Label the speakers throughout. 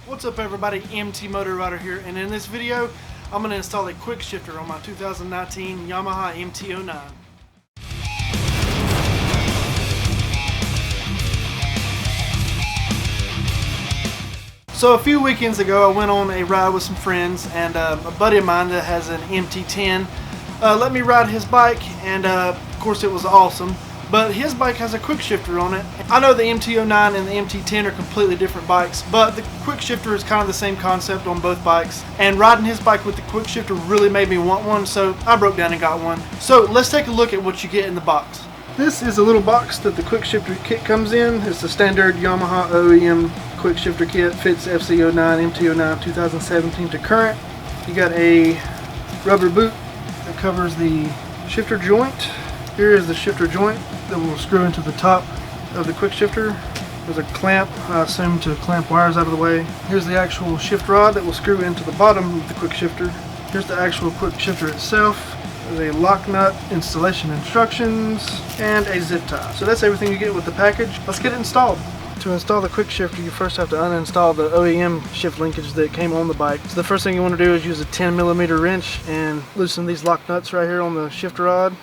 Speaker 1: What's up everybody, MTmotoRIDER here, and in this video I'm going to install a quick shifter on my 2019 Yamaha MT-09. So a few weekends ago I went on a ride with some friends, and a buddy of mine that has an MT-10 let me ride his bike, and of course it was awesome. But his bike has a quick shifter on it. I know the MT-09 and the MT-10 are completely different bikes, but the quick shifter is kind of the same concept on both bikes. And riding his bike with the quick shifter really made me want one, so I broke down and got one. So let's take a look at what you get in the box. This is a little box that the quick shifter kit comes in. It's the standard Yamaha OEM quick shifter kit. Fits FC09, MT-09 2017 to current. You got a rubber boot that covers the shifter joint. Here is the shifter joint that will screw into the top of the quick shifter. There's a clamp, I assume, to clamp wires out of the way. Here's the actual shift rod that will screw into the bottom of the quick shifter. Here's the actual quick shifter itself. There's a lock nut, installation instructions, and a zip tie. So that's everything you get with the package. Let's get it installed. To install the quick shifter, you first have to uninstall the OEM shift linkage that came on the bike. So the first thing you want to do is use a 10mm wrench and loosen these lock nuts right here on the shift rod.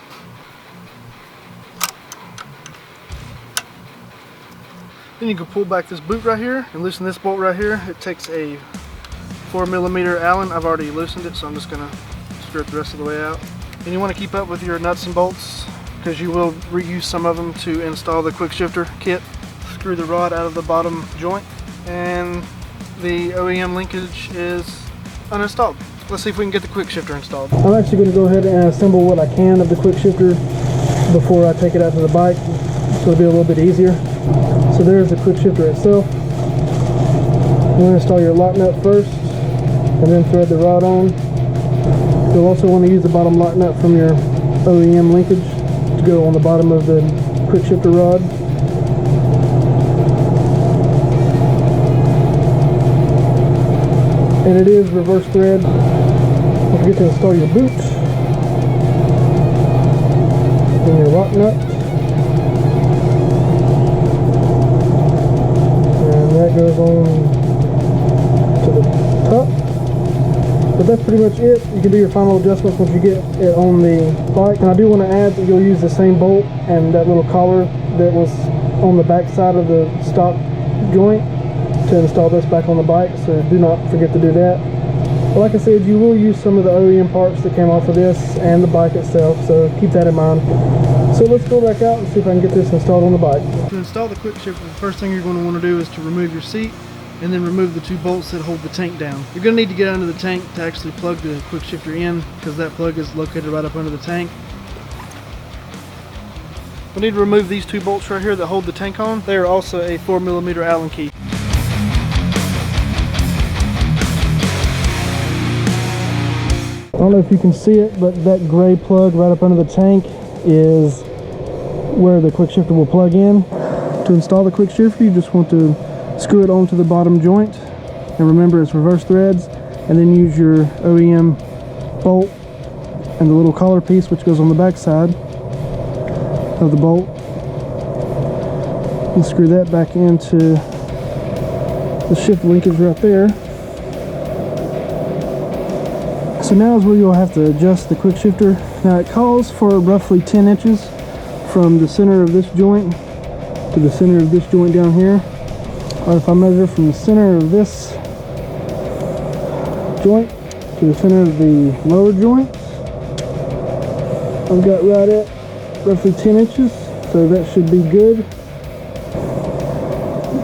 Speaker 1: Then you can pull back this boot right here and loosen this bolt right here. It takes a 4mm Allen. I've already loosened it, so I'm just going to screw it the rest of the way out. And you want to keep up with your nuts and bolts, because you will reuse some of them to install the quick shifter kit. Screw the rod out of the bottom joint, and the OEM linkage is uninstalled. Let's see if we can get the quick shifter installed. I'm actually going to go ahead and assemble what I can of the quick shifter before I take it out to the bike, so it'll be a little bit easier. So there's the quick shifter itself. You're going to install your lock nut first, and then thread the rod on. You'll also want to use the bottom lock nut from your OEM linkage to go on the bottom of the quick shifter rod. And it is reverse thread. Don't forget to install your boot and your lock nut. That goes on to the top, but that's pretty much it. You can do your final adjustments once you get it on the bike. And I do want to add that you'll use the same bolt and that little collar that was on the back side of the stock joint to install this back on the bike, so do not forget to do that. But like I said, you will use some of the OEM parts that came off of this and the bike itself, so keep that in mind. So let's go back out and see if I can get this installed on the bike. To install the quick shifter, the first thing you're going to want to do is to remove your seat and then remove the two bolts that hold the tank down. You're going to need to get under the tank to actually plug the quick shifter in, because that plug is located right up under the tank. We need to remove these two bolts right here that hold the tank on. They are also a 4mm Allen key. I don't know if you can see it, but that gray plug right up under the tank is where the quick shifter will plug in. To install the quick shifter, you just want to screw it onto the bottom joint, and remember it's reverse threads, and then use your OEM bolt and the little collar piece which goes on the back side of the bolt, and screw that back into the shift linkage right there. So now is where you'll have to adjust the quick shifter. Now it calls for roughly 10 inches from the center of this joint to the center of this joint down here. Or if I measure from the center of this joint to the center of the lower joint, I've got right at roughly 10 inches, so that should be good.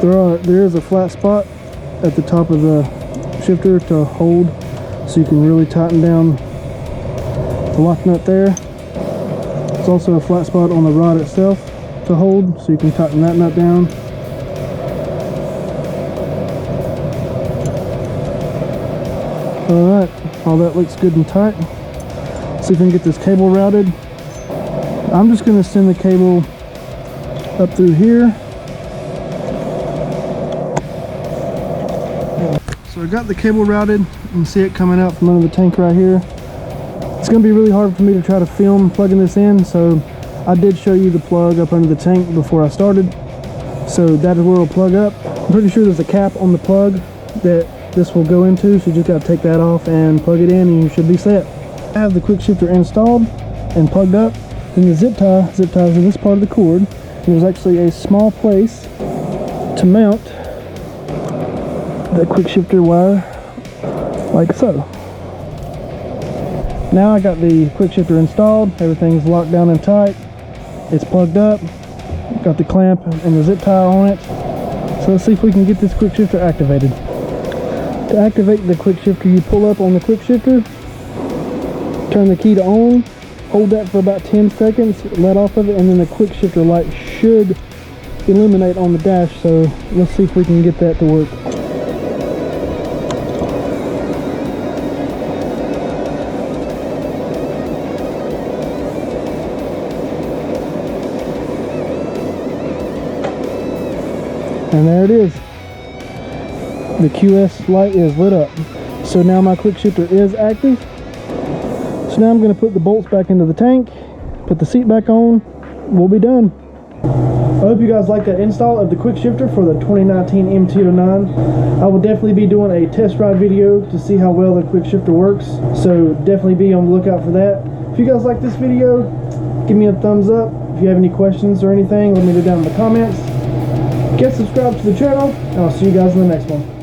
Speaker 1: There is a flat spot at the top of the shifter to hold, so you can really tighten down the lock nut there. There's also a flat spot on the rod itself to hold, so you can tighten that nut down. Alright, all that looks good and tight. See if we can get this cable routed. I'm just going to send the cable up through here. So I got the cable routed. You can see it coming out from under the tank right here. It's going to be really hard for me to try to film plugging this in, so I did show you the plug up under the tank before I started. So that is where it'll plug up. I'm pretty sure there's a cap on the plug that this will go into, so you just got to take that off and plug it in and you should be set. I have the quick shifter installed and plugged up. Then the zip ties in this part of the cord. And there's actually a small place to mount the quick shifter wire, like so. Now I got the quick shifter installed, everything's locked down and tight, it's plugged up, got the clamp and the zip tie on it. So let's see if we can get this quick shifter activated. To activate the quick shifter, you pull up on the quick shifter, turn the key to on, hold that for about 10 seconds, let off of it, and then the quick shifter light should illuminate on the dash. So let's see if we can get that to work. And there it is. The QS light is lit up. So now my quick shifter is active. So now I'm going to put the bolts back into the tank, put the seat back on, we'll be done. I hope you guys like that install of the quick shifter for the 2019 MT-09. I will definitely be doing a test ride video to see how well the quick shifter works. So definitely be on the lookout for that. If you guys like this video, give me a thumbs up. If you have any questions or anything, let me know down in the comments. Get subscribed to the channel, and I'll see you guys in the next one.